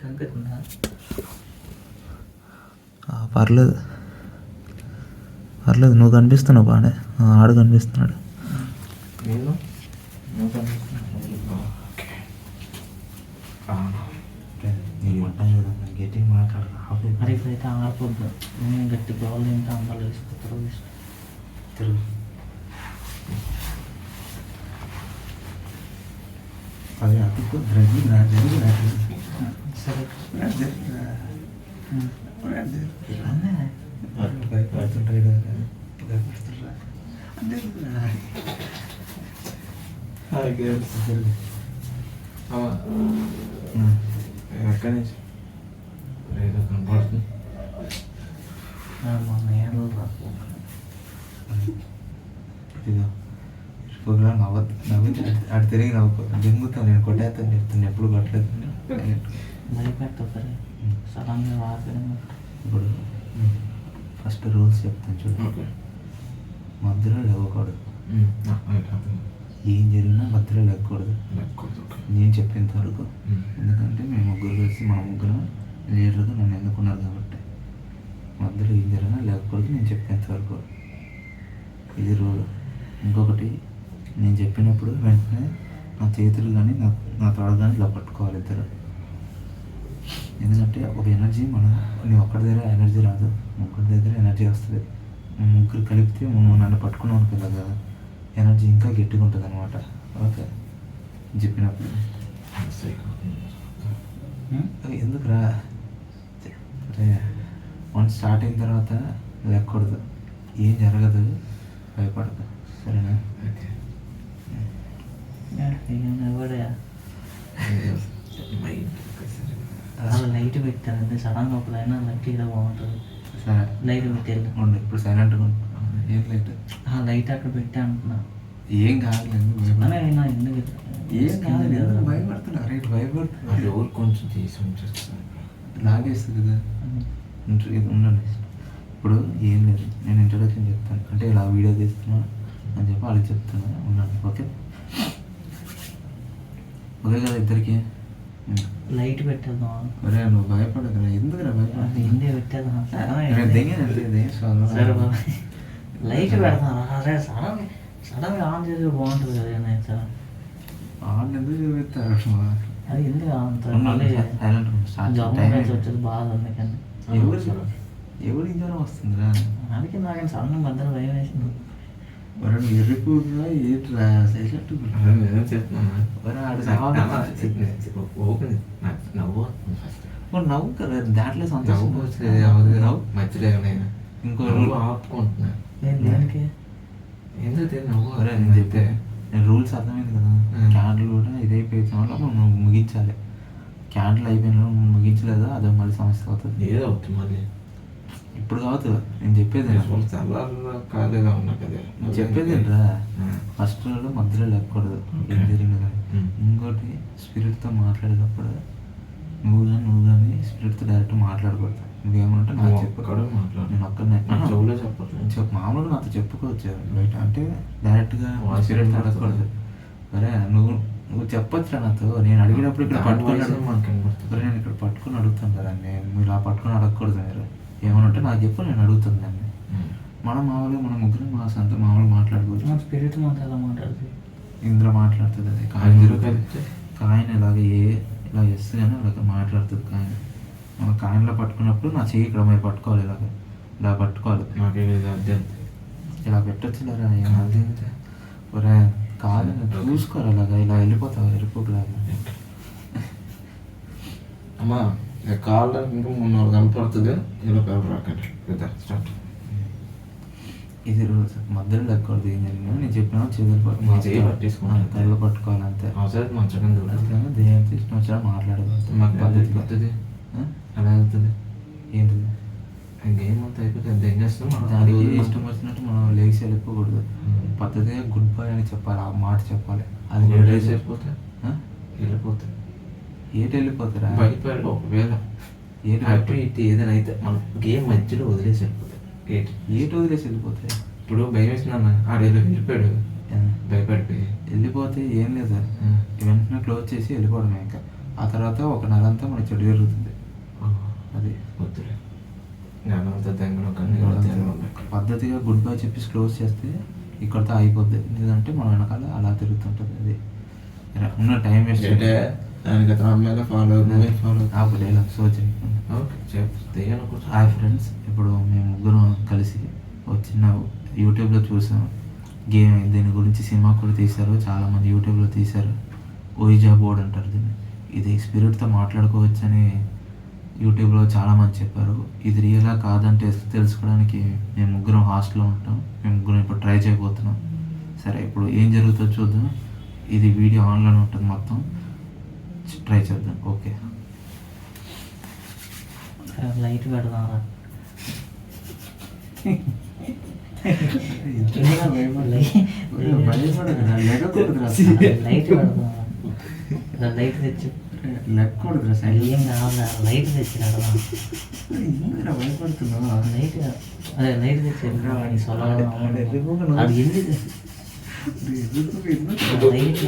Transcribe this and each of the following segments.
కనిపిస్తుందా? పర్లేదు పర్లేదు, నువ్వు కనిపిస్తున్నావు బాగానే. ఆడు కనిపిస్తున్నాడు. నేను గట్టిగా మాట్లాడదు. మరి ఇప్పుడైతే ఆడిపోద్దు. నేను గట్టి బాల్ ఏంటో అమ్మాలు వేసుకుంటారు. తిరుగు. అది అతుక్కు సరే భయపడుతుంటాయి కదా. ఎక్కడి నుంచి ఏదో కనపడుతుంది. మా నేను ఇదిగో నవ్వుతుంది. అటు తిరిగి నవ్వుకో. దింగుతాను, నేను కొట్టేస్తాను చెప్తాను. ఎప్పుడు కొట్టలేదు. భయపెడతారు సడన్గా వాకడం. ఇప్పుడు ఫస్ట్ రూల్స్ చెప్తాను చూడు. మధ్యలో లేవకూడదు. ఏం జరిగినా మధ్యలో లేకూడదు. నేను చెప్పేంత వరకు. ఎందుకంటే మేము ముగ్గురు కలిసి, మా ముగ్గురు లీడర్గా నన్ను ఎన్నుకున్నారు కాబట్టి మధ్యలో ఏం జరిగినా లేకూడదు. నేను చెప్పేంత వరకు. ఇది రూల్. ఇంకొకటి, నేను చెప్పినప్పుడు వెంటనే నా చేతులు కానీ నా తొడ కానీ ఇలా పట్టుకోవాలి ఇద్దరు. ఎందుకంటే ఒక ఎనర్జీ నువ్వు ఒక్కడి దగ్గర ఎనర్జీ రాదు, ముగ్గురి దగ్గర ఎనర్జీ వస్తుంది. ముగ్గురు కలిపితే నన్ను పట్టుకున్నాం అనుకోలే కదా, ఎనర్జీ ఇంకా గట్టిగా ఉంటుంది అనమాట. ఓకే చెప్పినప్పుడు ఎందుకురా వన్స్ స్టార్ట్ అయిన తర్వాత లేకూడదు. ఏం జరగదు, భయపడదు. సరేనా? లైట్ పెట్టారంటే సడన్గా ఒక లైన్ లైట్ ఇలా బాగుంటుంది. సరే లైట్ పెట్టేది ఉండు. ఇప్పుడు సైలెంట్గా ఉండు. ఏం లైట్? లైట్ అక్కడ పెట్టా అనుకున్నా. ఏం కాదు, అయినా ఎందుకు ఏం కాదు. భయపడుతున్నా. రైట్, భయపడుతున్నా. ఎవరు కొంచెం తీసి ఉంచేస్తాను. లాగేస్తుంది కదా. ఇది ఉండండి. ఇప్పుడు ఏం లేదు, నేను ఇంట్రొడక్షన్ చెప్తాను. అంటే ఇలా వీడియో తీస్తున్నా అని చెప్పి వాళ్ళకి చెప్తాను. ఉండండి. ఓకే ఓకే కదా ఇద్దరికి? లైట్ పెట్టేద్దాం. అరే నువ్వు భయపడదు. ఎందుకురా భయపడ? ఇందే పెట్టేద్దాం. సరే లైట్ పెడతాను. అరే సడన్గా ఆన్ చేసి బాగుంటుంది కదా. నేనైతే ఆన్ ఎందుకు చూపిస్తారు? అది ఎందుకు అంత వచ్చేది బాధ. అందుకని ఎవరికి జ్వరం వస్తుందిరా? అందుకే నాకు సడన్గా మధ్యలో భయం వేసింది. ఎర్రిపోగా ఏంట్రా సైలెంట్ నవ్వు కదా. దాంట్లో సంతోషం నవ్వు మధ్యలో ఇంకో ఆపుకుంటున్నా. దేనికి ఎందుకు నవ్వు? నేను చెప్పే నేను రూల్స్ అర్థమైంది కదా. క్యాండిల్ కూడా ఇదైపోయిన వల్ల మనం ముగించాలి. క్యాండిల్ అయిపోయిన ముగించలేదా అదో మళ్ళీ సమస్య అవుతుంది. ఏదో అవుతుంది మళ్ళీ. ఇప్పుడు కావచ్చు నేను చెప్పేది. ఖాళీగా ఉన్నా కదా చెప్పేది రా. ఫస్ట్ రోజు మధ్యలో లేకూడదు ఏం జరిగింది కానీ. ఇంకోటి స్పిరిట్తో మాట్లాడేటప్పుడు నువ్వు కానీ స్పిరిట్తో డైరెక్ట్ మాట్లాడకూడదు. నువ్వేమంటే నాకు చెప్పకూడదు. నేను ఒక్కనే మామూలుగా నాతో చెప్పుకోవచ్చు బయట. అంటే డైరెక్ట్గా స్పిరిట్ అడగకూడదు. అరే నువ్వు చెప్పొచ్చురా నాతో. నేను అడిగినప్పుడు ఇక్కడ నేను ఇక్కడ పట్టుకొని అడుగుతాను కదా. మీరు ఇలా పట్టుకొని అడగకూడదు. మీరు ఏమనంటే నాకు చెప్పు, నేను అడుగుతాను దాన్ని. మనం మామూలుగా మన ముగ్గురు మా సొంత మామూలుగా మాట్లాడుకోవచ్చు. స్పిరిట్ మాత్రం మాట్లాడుతుంది. ఇందులో మాట్లాడుతుంది. అది కాయిన్ ఇలాగే ఇలా వేస్తే కానీ అలాగ మాట్లాడుతుంది. కాయిన్ మన కాయిన్లో పట్టుకున్నప్పుడు నా చెయ్యి ఇక్కడ మీరు పట్టుకోవాలి. ఇలా పట్టుకోవాలి. ఇలా పెట్టచ్చు లేరా? ఒరే కాదు చూసుకోరు. అలాగా ఇలా వెళ్ళిపోతావు ఎరుపులాగా. అమ్మా కాళ్ళకి ఇంకా 3 రోజులు కనపడుతుంది. ఇలా పేపర్ రాకండి. స్టార్ట్. ఇది రోజు మధ్యలో లేకూడదు. ఏం జరిగినా నేను చెప్పినా చేతులు పట్టేసుకున్నాను. కళ్ళు పట్టుకోవాలి అంతే. మంచిగా దేని తీసుకుని వచ్చా మాట్లాడదు. మాకు పద్ధతి పద్ధతి ఎలా అవుతుంది? ఏంటిది? గేమ్ అంతా అయిపోతుంది. ఏం చేస్తాం? దానికి ఇష్టం వచ్చినట్టు మనం లేచి వెళ్ళిపోకూడదు. పద్ధతిగా గుడ్ బై అని చెప్పాలి. ఆ మాట చెప్పాలి. అది వెళ్ళిపోతే ఏటి వెళ్ళిపోతారా? భయపడి ఒకవేళ అటు ఇటు ఏదైనా అయితే మనం గేమ్ మధ్యలో వదిలేసి వెళ్ళిపోతాయి. ఏటి వదిలేసి వెళ్ళిపోతాయి? ఇప్పుడు భయం వేసిన ఆడేలో వెళ్ళిపోయాడు. భయపడిపోయి వెళ్ళిపోతే ఏం లేదు. వెంటనే క్లోజ్ చేసి వెళ్ళిపోవడమే. ఇంకా ఆ తర్వాత ఒక నెలంతా మనకి చెడు జరుగుతుంది. అది వద్దులే జ్ఞానంతో తెంగడం కన్నా పద్ధతిగా గుడ్ బై చెప్పేసి క్లోజ్ చేస్తే ఇక్కడితో అయిపోద్ది. ఎందుకంటే మన వెనకాల అలా తిరుగుతుంటుంది. అది ఉన్న టైం వేస్ట్ దానికి అతను అమ్మాయిలో ఫాలో ఆపలేలా సో హాయ్ ఫ్రెండ్స్, ఇప్పుడు మేము ముగ్గురం కలిసి ఒక చిన్న యూట్యూబ్లో చూసాం గేమ్. దీని గురించి సినిమా కూడా తీశారు, చాలామంది యూట్యూబ్లో తీశారు. ఓయిజా బోర్డ్ అంటారు దీన్ని. ఇది స్పిరిట్తో మాట్లాడుకోవచ్చని యూట్యూబ్లో చాలామంది చెప్పారు. ఇది రియలా కాదంటే తెలుసుకోవడానికి మేము ముగ్గురం హాస్టల్లో ఉంటాం. మేము ముగ్గురం ఇప్పుడు ట్రై చేయబోతున్నాం. సరే ఇప్పుడు ఏం జరుగుతుందో చూద్దాం. ఇది వీడియో ఆన్లైన్ ఉంటుంది, మొత్తం ట్రై చేద్దాం. ఓకే లైట్ పెడదాం. లైట్ పెడదాం. లైట్ తెచ్చి లెక్కూడదురా ఏం కావాలి, లైట్ తెచ్చి పెడదాం. భయపడుతున్నావా? లైట్ అదే లైట్ తెచ్చి అది ఎందుకు లైట్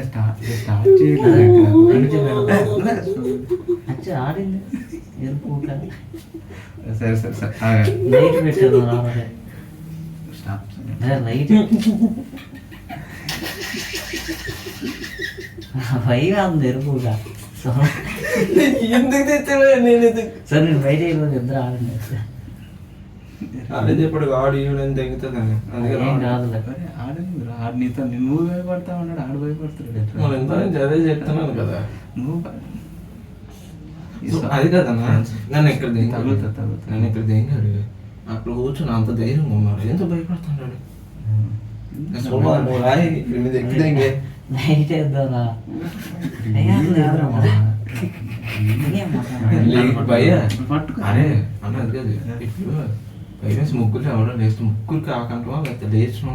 స్టార్ట్ చేయలేదు. లైట్ పెడదాం. అచ్చా ఆడింది ఎరుపు సరే సరే సరే లైట్ పెట్టారు రావాలి. స్టాప్. లైట్ పైగా ఉంది ఎరుపుగా. ఎందుకు తెచ్చావే? నేను సార్ నేను బయట ఈరోజు ఇద్దరు ఆడండి. అదే ఇప్పుడు ఆడు ఈవిడని తెగుతుందని ఏం కాదులే. ఆడింది ఆడు నీతో నువ్వు భయపడతావు అన్నాడు, ఆడు భయపడుతున్నాడు. మనం ఎంత నుంచి అదే చెప్తున్నాను కదా. నువ్వు అది కదన్నా, నన్ను ఇక్కడ తగులుతా నేను ఇక్కడ దిగాడు అక్కడ కూర్చొని అంత ధైర్యంగా ఉన్నారు. ఎంత భయపడుతున్నాడు. లైట్ వేద్దారా అరే అన్నది కదా ఇప్పుడు పైన ముగ్గురు ఎవడో లేచి ముగ్గురికి ఆకంటమా లేకపోతే లేచిన